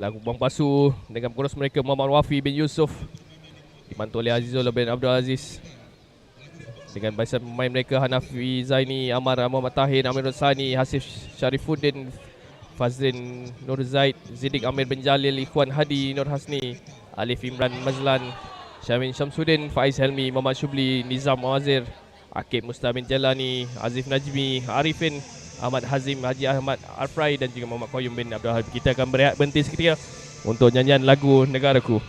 lagu Bang Pasu dengan pengurus mereka Muhammad Wafi bin Yusof, dibantu oleh Azizul bin Abdul Aziz, dengan barisan pemain mereka Hanafi Zaini, Amar Muhammad Tahir, Amir Rosani, Hasif Sharifuddin, Fazrin Nur Zaid, Zidik Amir bin Jalil, Ikhwan Hadi Nur Hasni, Alif Imran Mazlan, Syamin Syamsuddin, Faiz Helmi, Muhammad Syubli, Nizam Awazir, Akib Mustamin Jalani, Azif Najmi, Arifin, Ahmad Hazim, Haji Ahmad Arfrai dan juga Muhammad Qayyum bin Abdul Wahab. Kita akan berehat berhenti seketika untuk nyanyian lagu Negaraku.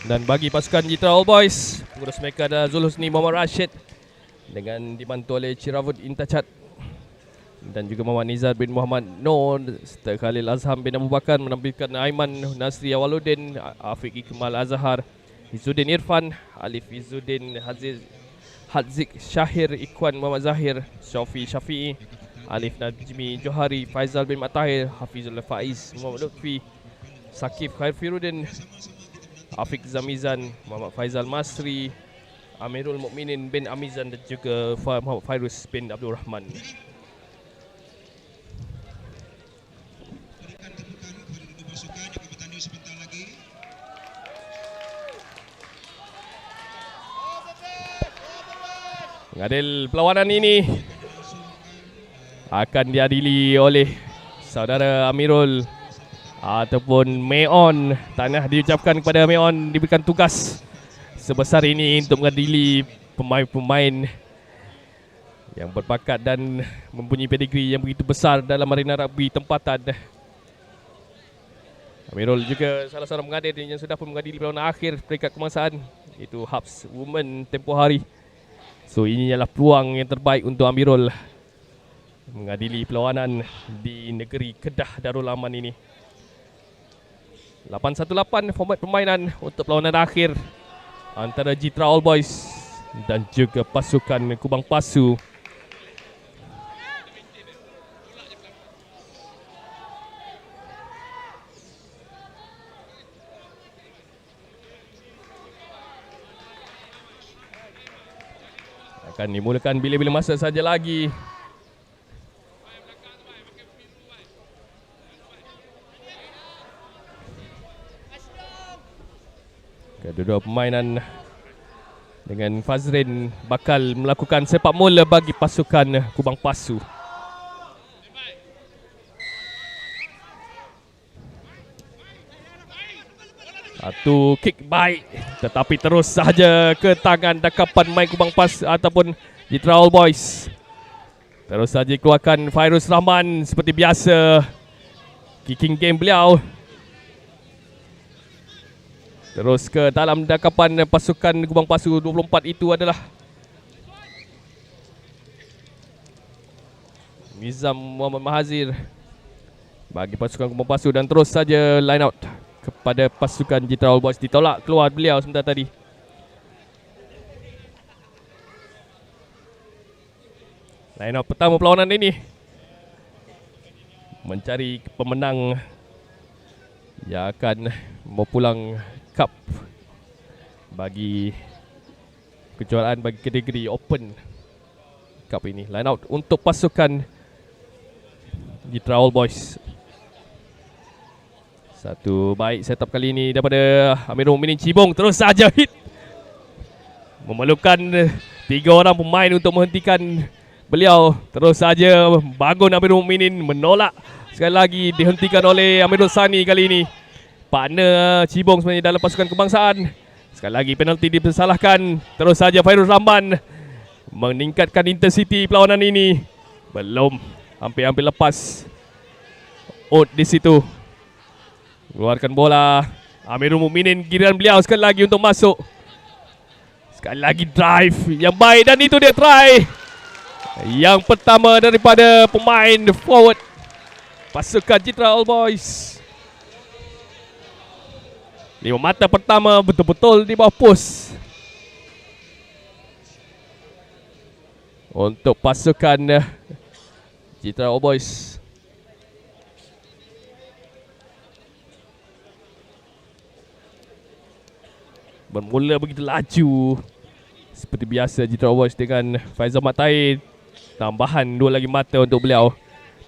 Dan bagi pasukan Jitra All Boys, pengurus mereka adalah Zul Husni Muhammad Rashid dengan dibantu oleh Ciravud Intachat dan juga Muhammad Nizar bin Muhammad Nur serta Khalil Azham bin Abu Bakar menampilkan Aiman Nasri Awaluddin, Afiq Ikmal Azhar, Izzuddin Irfan, Alif Izzuddin Hadzik Syahir, Ikhwan Muhammad Zahir, Syafi Syafi'i, Alif Najmi Johari, Faizal bin Matahir, Hafizul Faiz, Muhammad Lutfi, Sakif Khair Firudin, Afiq Zamizan, Muhammad Faizal Masri, Amirul Mukminin bin Amizan dan juga Muhammad Fairuz bin Abdul Rahman. Mengadil perlawanan ini akan diadili oleh saudara Amirul ataupun Meon. Tanah diucapkan kepada Meon, diberikan tugas sebesar ini untuk mengadili pemain-pemain yang berbakat dan mempunyai pedigree yang begitu besar dalam arena rugby tempatan. Amirul juga salah seorang pengadil yang sudah pun mengadili perlawanan akhir peringkat kebangsaan, iaitu Hubs Women tempoh hari. So ini adalah peluang yang terbaik untuk Amirul mengadili perlawanan di negeri Kedah Darul Aman ini. 818 format permainan untuk perlawanan akhir antara Jitra All Boys dan juga pasukan Kubang Pasu. Akan dimulakan bila-bila masa saja lagi. Kedua-dua permainan dengan Fazrin bakal melakukan sepak mula bagi pasukan Kubang Pasu. Satu kick baik tetapi terus sahaja ke tangan dakapan main Kubang Pasu ataupun Jitra All Boys. Terus saja keluarkan Fairuz Rahman seperti biasa. Kicking game beliau. Terus ke dalam dakapan pasukan Kubang Pasu 24 itu adalah Nizam Muhammad Mahazir bagi pasukan Kubang Pasu, dan terus saja line out kepada pasukan Jitra All Boys. Ditolak keluar beliau sebentar tadi. Line out pertama perlawanan ini mencari pemenang yang akan membawa pulang cup bagi kejuaraan bagi kategori Open Cup ini. Line out untuk pasukan Jitra All Boys. Satu baik setup kali ini daripada Amirul Mukminin Cibong. Terus saja hit. Memerlukan 3 orang pemain untuk menghentikan beliau. Terus saja bangun Amirul Mukminin, menolak. Sekali lagi dihentikan oleh Amirul Sani kali ini. Partner Cibong sebenarnya dalam pasukan kebangsaan. Sekali lagi penalti dipersalahkan. Terus saja Fairuz Rahman meningkatkan intensiti perlawanan ini. Belum, hampir-hampir lepas. Out di situ. Keluarkan bola. Amirul Mukminin, giliran beliau sekali lagi untuk masuk. Sekali lagi drive yang baik dan itu dia try yang pertama daripada pemain forward pasukan Citra All Boys. 5 mata pertama betul-betul di bawah pos untuk pasukan Citra All Boys. Bermula begitu laju seperti biasa Citra All Boys dengan Faizal Mat Tahir. Tambahan 2 lagi mata untuk beliau.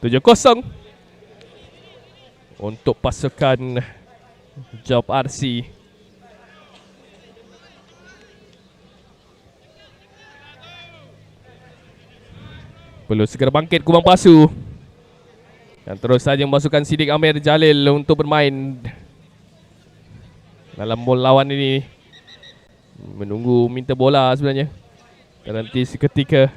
7-0 untuk pasukan Job RC. Perlu segera bangkit Kubang Pasu. Dan terus saja memasukkan Siddiq Amir Jalil untuk bermain dalam bola lawan ini. Menunggu minta bola sebenarnya. Dan nanti seketika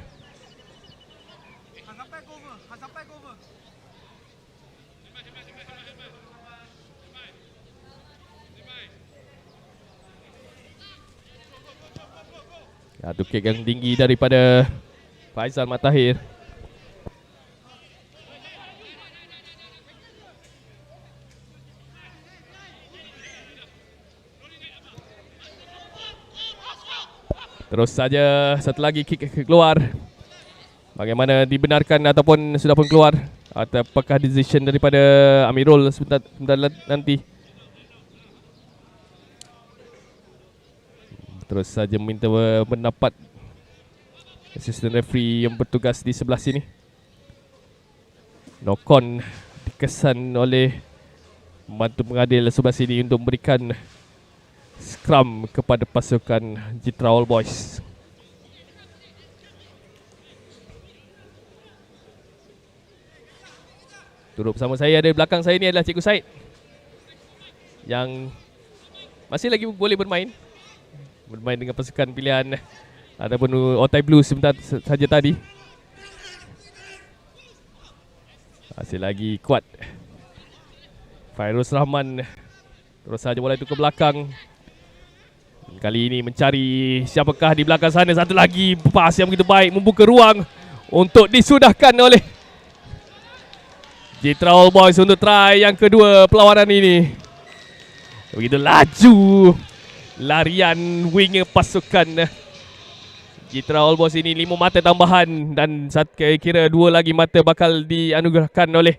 satu kick yang tinggi daripada Faizal Mat Tahir. Terus saja satu lagi kick keluar. Bagaimana dibenarkan ataupun sudah pun keluar, atau apakah decision daripada Amirul sebentar nanti. Terus saja minta pendapat assistant referee yang bertugas di sebelah sini. Nokon dikesan oleh pembantu pengadil sebelah sini untuk memberikan scrum kepada pasukan Citra All Boys. Turut bersama saya ada di belakang saya ni adalah Cikgu Said yang masih lagi boleh bermain dengan pasukan pilihan ataupun Otai Blues sebentar saja tadi. Masih lagi kuat Fairuz Rahman. Terus saja bola itu ke belakang. Kali ini mencari siapakah di belakang sana. Satu lagi pas yang begitu baik membuka ruang untuk disudahkan oleh Citra All Boys untuk try yang kedua perlawanan ini. Begitu laju larian winger pasukan Citra All Boys ini. 5 mata tambahan dan kira 2 lagi mata bakal dianugerahkan oleh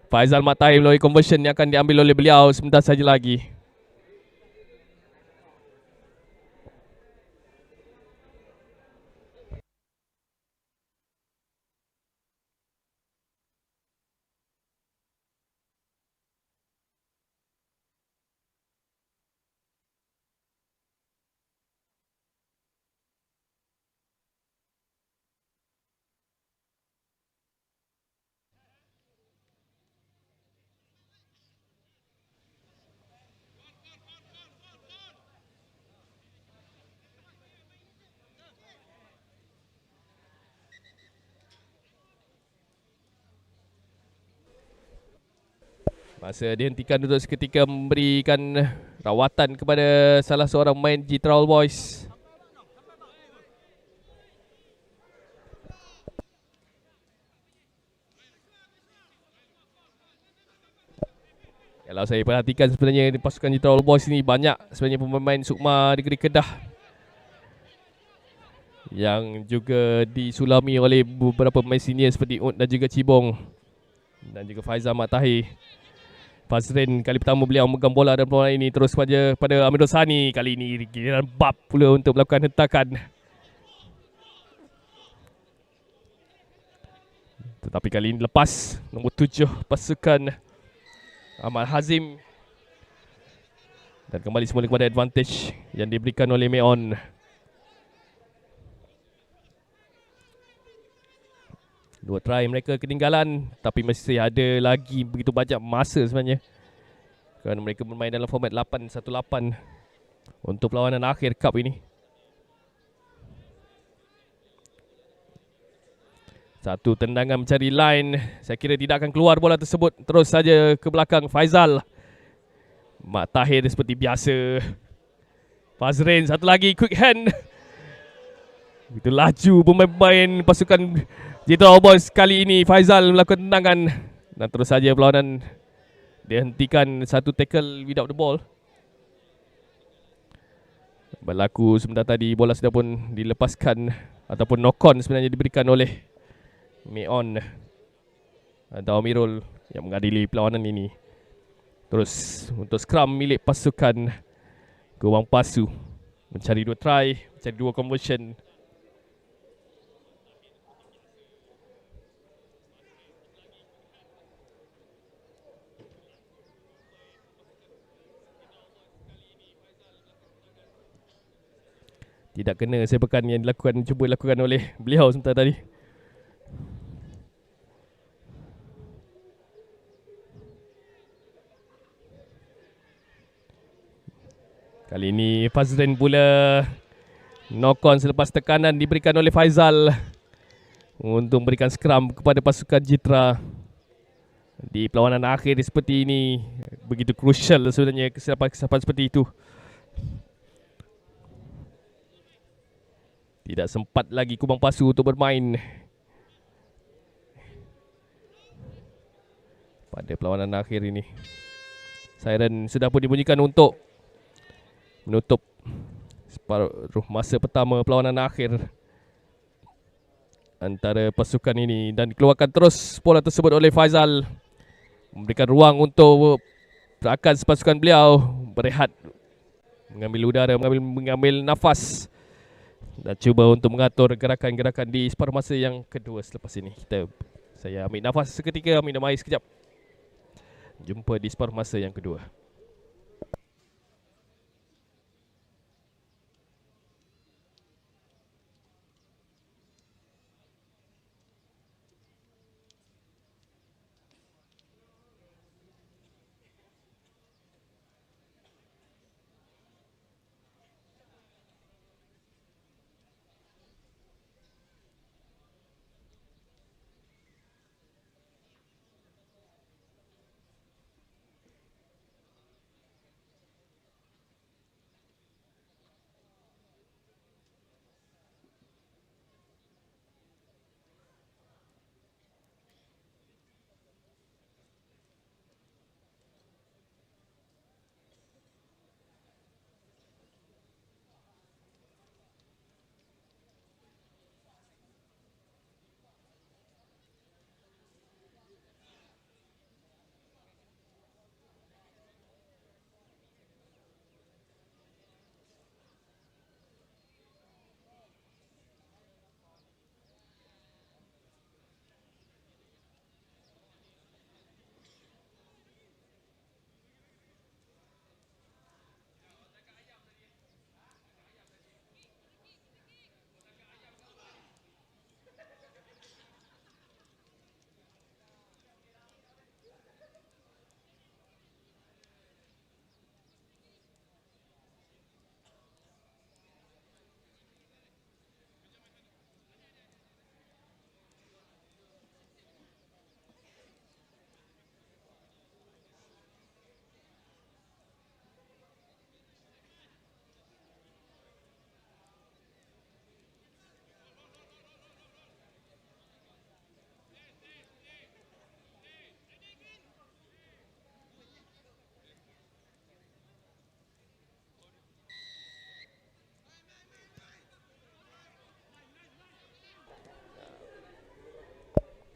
Faizal Mat Tahir melalui conversion yang akan diambil oleh beliau sebentar saja lagi. Masa dihentikan untuk seketika memberikan rawatan kepada salah seorang pemain Citra All Boys. Kalau saya perhatikan sebenarnya di pasukan Citra All Boys ini banyak sebenarnya pemain Sukma Negeri Kedah yang juga disulami oleh beberapa pemain senior seperti Ud dan juga Cibong dan juga Faizal Mat Tahir. Fazrin kali pertama beliau memegang bola dalam perlawanan ini. Terus pada Amirul Sani. Kali ini giliran Bab pula untuk melakukan hentakan. Tetapi kali ini lepas nombor 7 pasukan Ahmad Hazim. Dan kembali semula kepada advantage yang diberikan oleh Meon. Dua try mereka ketinggalan, tapi masih ada lagi begitu banyak masa sebenarnya, kerana mereka bermain dalam format 8-1-8 untuk perlawanan akhir cup ini. Satu tendangan mencari line, saya kira tidak akan keluar bola tersebut. Terus saja ke belakang Faizal. Mak Tahir seperti biasa. Fazrin satu lagi quick hand. Begitu laju pemain-pemain pasukan Jitra All Boys kali ini. Faizal melakukan tendangan dan terus saja perlawanan dihentikan. Satu tackle without the ball berlaku sebentar tadi. Bola sudah pun dilepaskan ataupun knock on sebenarnya diberikan oleh Meon atau Amirul yang mengadili perlawanan ini. Terus untuk scrum milik pasukan Gowang Pasu, mencari dua try, mencari dua conversion. Tidak kena sepakan yang cuba dilakukan oleh beliau sebentar tadi. Kali ini Fazrin pula knock on selepas tekanan diberikan oleh Faizal untuk memberikan scrum kepada pasukan Jitra. Di perlawanan akhir seperti ini begitu crucial sebenarnya kesilapan-kesilapan seperti itu. Tidak sempat lagi Kubang Pasu untuk bermain pada perlawanan akhir ini. Siren sudah pun dibunyikan untuk menutup separuh masa pertama perlawanan akhir antara pasukan ini. Dan dikeluarkan terus bola tersebut oleh Faizal, memberikan ruang untuk rakan sepasukan beliau berehat, mengambil udara, mengambil nafas dan cuba untuk mengatur gerakan-gerakan di separuh masa yang kedua. Selepas ini saya ambil nafas seketika, minum air sekejap. Jumpa di separuh masa yang kedua.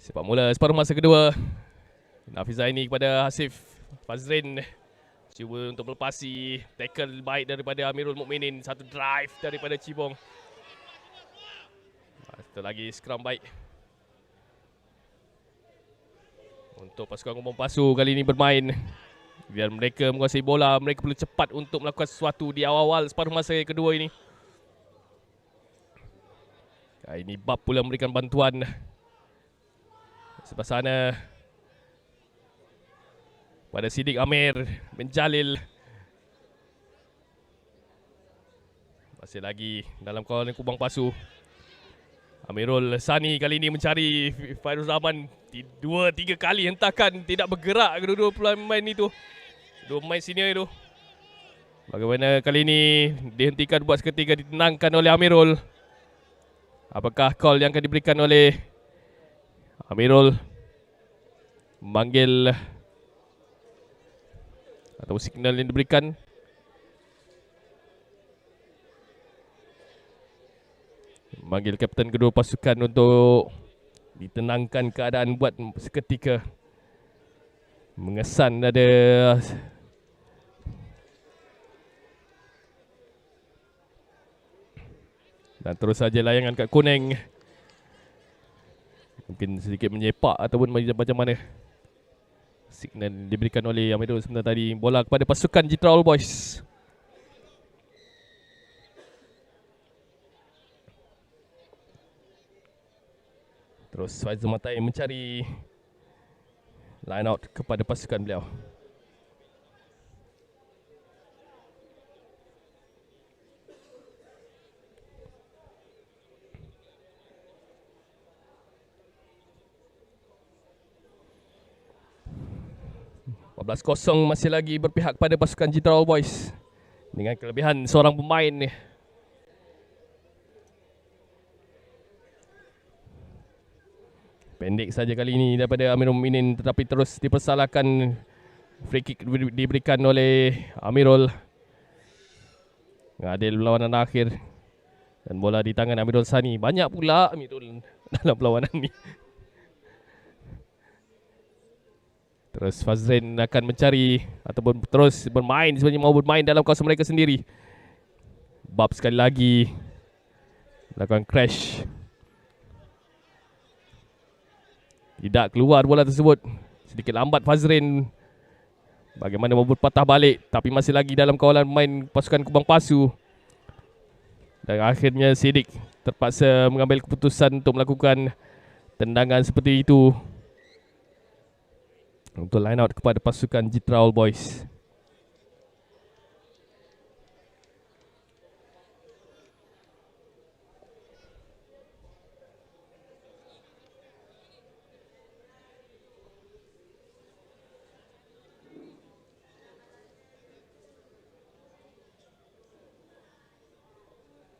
Sepak mula separuh masa kedua. Nafiz Zaini kepada Hasif. Fazrin cuba untuk melepasi. Tackle baik daripada Amirul Mukminin. Satu drive daripada Cibong. Satu lagi scrum baik untuk pasukan Gombong Pasu kali ini bermain Biar mereka menguasai bola, mereka perlu cepat untuk melakukan sesuatu di awal-awal separuh masa yang kedua ini. Ini Bab pula memberikan bantuan. Sebelah sana pada Siddiq Amir bin Jalil. Masih lagi dalam kawalan kubang pasu. Amirul Sani kali ini mencari Fairuz Rahman. 2-3 kali hentakan, tidak bergerak kedua-dua pemain itu. Dua pemain senior itu. Bagaimana kali ini dihentikan buat seketika, ditenangkan oleh Amirul. Apakah call yang akan diberikan oleh Amirul? Memanggil atau signal yang diberikan. Memanggil kapten kedua pasukan untuk ditenangkan keadaan buat seketika. Mengesan ada dan terus saja layangan kat kuning. Mungkin sedikit menyepak ataupun macam mana. Signal diberikan oleh Amirul sebentar tadi. Bola kepada pasukan Jitra All Boys. Terus Faizal Matai mencari line out kepada pasukan beliau. (14-0) masih lagi berpihak pada pasukan Jitra All Boys dengan kelebihan seorang pemain ni. Pendek saja kali ini daripada Amirul Mukminin, tetapi terus dipersalahkan. Free kick diberikan oleh Amirul. Adil perlawanan akhir. Dan bola di tangan Amirul Sani. Banyak pula Amirul dalam perlawanan ni. Terus Fazrin akan mencari ataupun terus bermain sebenarnya, mau bermain dalam kawasan mereka sendiri. Bab sekali lagi lakukan crash. Tidak keluar bola tersebut. Sedikit lambat Fazrin. Bagaimana membuat patah balik, tapi masih lagi dalam kawalan pemain pasukan Kubang Pasu. Dan akhirnya Siddiq terpaksa mengambil keputusan untuk melakukan tendangan seperti itu untuk line out kepada pasukan Jitra All Boys.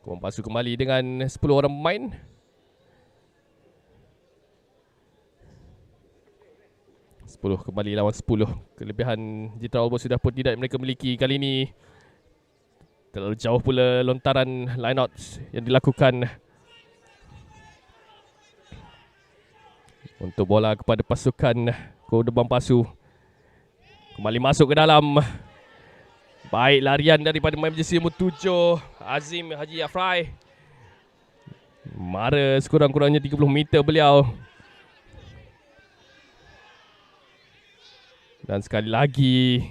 Kubang Pasu kembali dengan 10 orang pemain. Kembali lawan 10. Kelebihan Jitra All Boys sudah pun tidak mereka miliki kali ini. Terlalu jauh pula lontaran line out yang dilakukan untuk bola kepada pasukan Kubang Pasu. Kembali masuk ke dalam. Baik larian daripada pemain jersey nombor 7 Azim Haji Afrai. Mara sekurang-kurangnya 30 meter beliau. Dan sekali lagi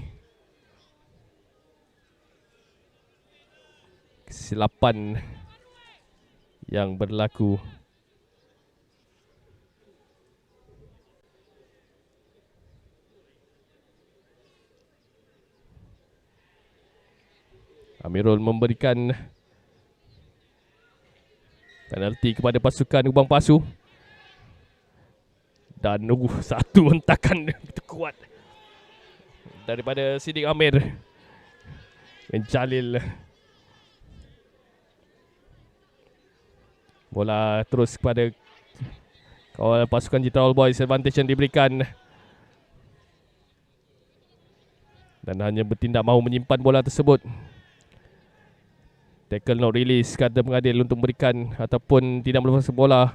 kesilapan yang berlaku. Amirul memberikan penalti kepada pasukan Kubang Pasu. Dan satu hentakan begitu kuat daripada Siddiq Amir bin Jalil. Bola terus kepada kawalan pasukan Jitra All Boys. Advantage yang diberikan. Dan hanya bertindak mahu menyimpan bola tersebut. Tackle not release kata pengadil untuk memberikan ataupun tidak melepaskan bola.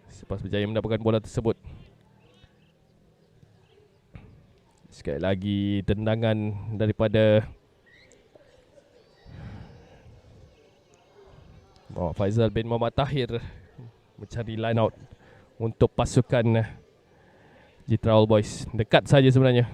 Selepas berjaya mendapatkan bola tersebut. Sekali lagi tendangan daripada Faizal bin Muhammad Tahir mencari line out untuk pasukan Citra All Boys. Dekat saja sebenarnya.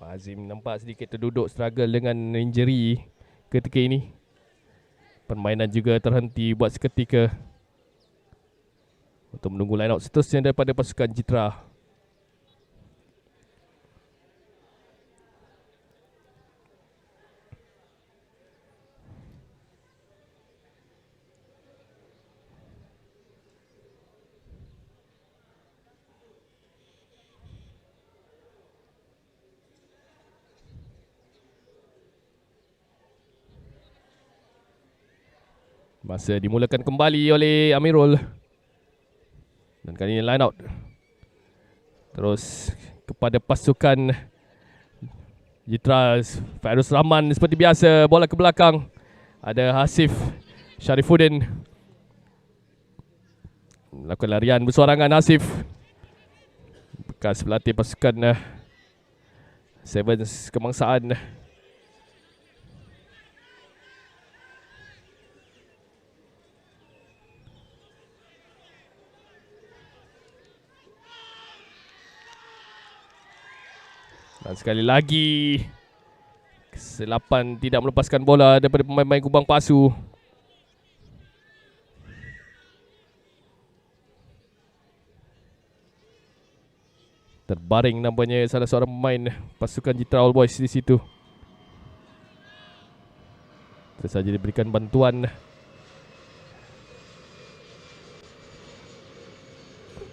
Azim nampak sedikit terduduk, struggle dengan injury ketika ini. Permainan juga terhenti buat seketika untuk menunggu line out seterusnya daripada pasukan Citra. Masa dimulakan kembali oleh Amirul. Dan kali ini line out terus kepada pasukan Citra. Fairuz Rahman seperti biasa, bola ke belakang. Ada Hasif Sharifuddin melakukan larian bersorangan. Hasif, bekas pelatih pasukan Sevens kebangsaan. Dan sekali lagi kesilapan tidak melepaskan bola daripada pemain-pemain Kubang Pasu. Terbaring nampaknya salah seorang pemain pasukan Citra All Boys di situ. Terus saja diberikan bantuan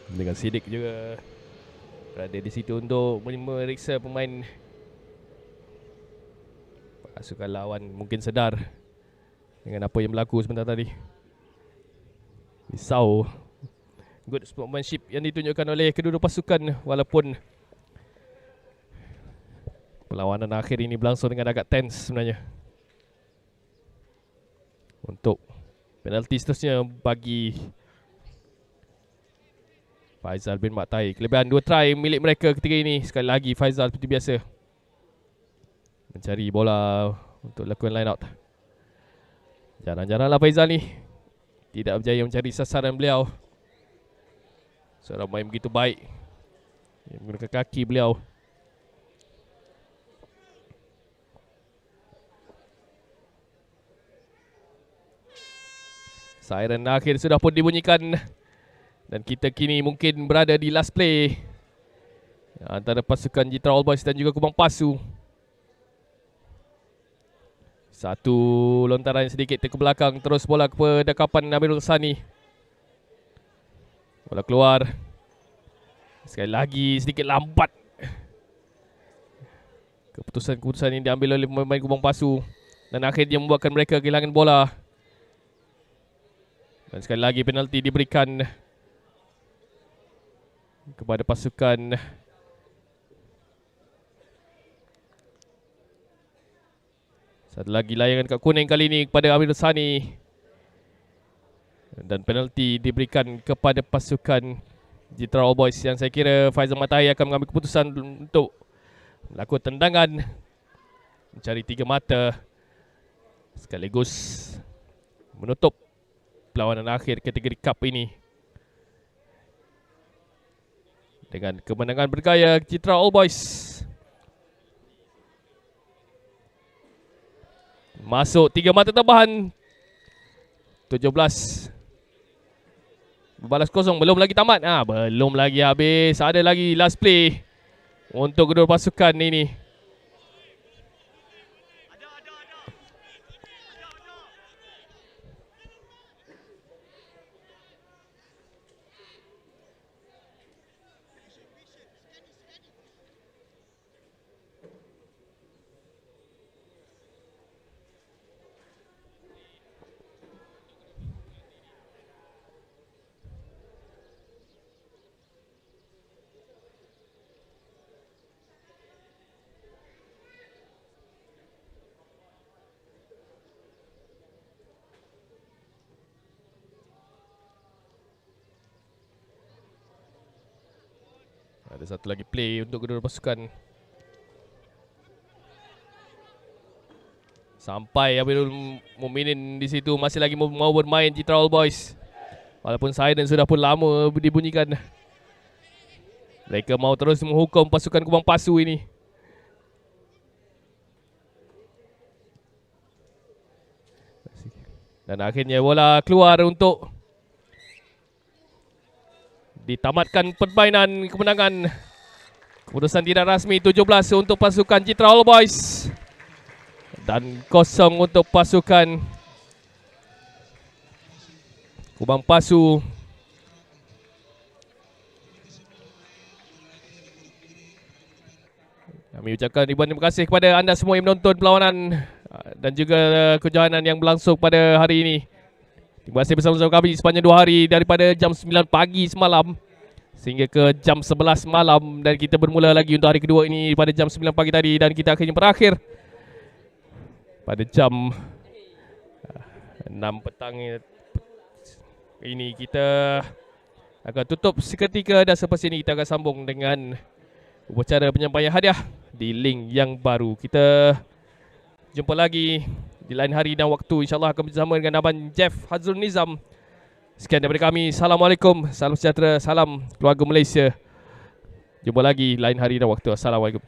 dengan Sidik juga berada di situ untuk memeriksa pemain pasukan lawan. Mungkin sedar dengan apa yang berlaku sebentar tadi. Risau. Good sportsmanship yang ditunjukkan oleh kedua pasukan, walaupun perlawanan akhir ini berlangsung dengan agak tense sebenarnya. Untuk penalti seterusnya bagi Faizal bin Mat Tahir. Kelebihan 2 try milik mereka ketika ini. Sekali lagi Faizal seperti biasa mencari bola untuk lakukan line out. Jarang-jaranglah Faizal ni tidak berjaya mencari sasaran beliau. Seorang main begitu baik yang menggunakan kaki beliau. Siren akhir sudah pun dibunyikan. Dan kita kini mungkin berada di last play antara pasukan Citra All Boys dan juga Kubang Pasu. Satu lontaran sedikit ke belakang, terus bola ke pendekapan Amirul Sani. Bola keluar. Sekali lagi sedikit lambat. Keputusan-keputusan ini diambil oleh pemain Kubang Pasu dan akhirnya membuatkan mereka kehilangan bola. Dan sekali lagi penalti diberikan kepada pasukan satu lagi layangan kad kuning kali ini kepada Amirul Sani. Dan penalti diberikan kepada pasukan Citra All Boys yang saya kira Faizal Mat Tahir akan mengambil keputusan untuk melakukan tendangan mencari 3 mata sekaligus menutup perlawanan akhir kategori Cup ini dengan kemenangan bergaya Citra All Boys. Masuk 3 mata tambahan. 17 berbalas kosong. Belum lagi tamat. Belum lagi habis. Ada lagi last play untuk kedua pasukan ini. Ada satu lagi play untuk kedua pasukan. Sampai Abidul Mukminin di situ masih lagi mau bermain Citra All Boys. Walaupun siren sudah pun lama dibunyikan. Mereka mau terus menghukum pasukan Kubang Pasu ini. Dan akhirnya bola keluar untuk ditamatkan permainan kemenangan. Keputusan tidak rasmi 17 untuk pasukan Citra All Boys. Dan 0 untuk pasukan Kubang Pasu. Kami ucapkan ribuan terima kasih kepada anda semua yang menonton perlawanan dan juga kejohanan yang berlangsung pada hari ini. Terima kasih bersama-sama kami sepanjang 2 hari daripada jam 9 pagi semalam sehingga ke jam 11 malam, dan kita bermula lagi untuk hari kedua ini pada jam 9 pagi tadi, dan kita akhirnya berakhir pada jam 6 petang ini. Kita akan tutup seketika dan selepas ini kita akan sambung dengan upacara penyampaian hadiah di link yang baru. Kita jumpa lagi di lain hari dan waktu, InsyaAllah akan bersama dengan Abang Jeff Hazrul Nizam. Sekian daripada kami. Assalamualaikum, salam sejahtera, salam keluarga Malaysia. Jumpa lagi lain hari dan waktu. Assalamualaikum.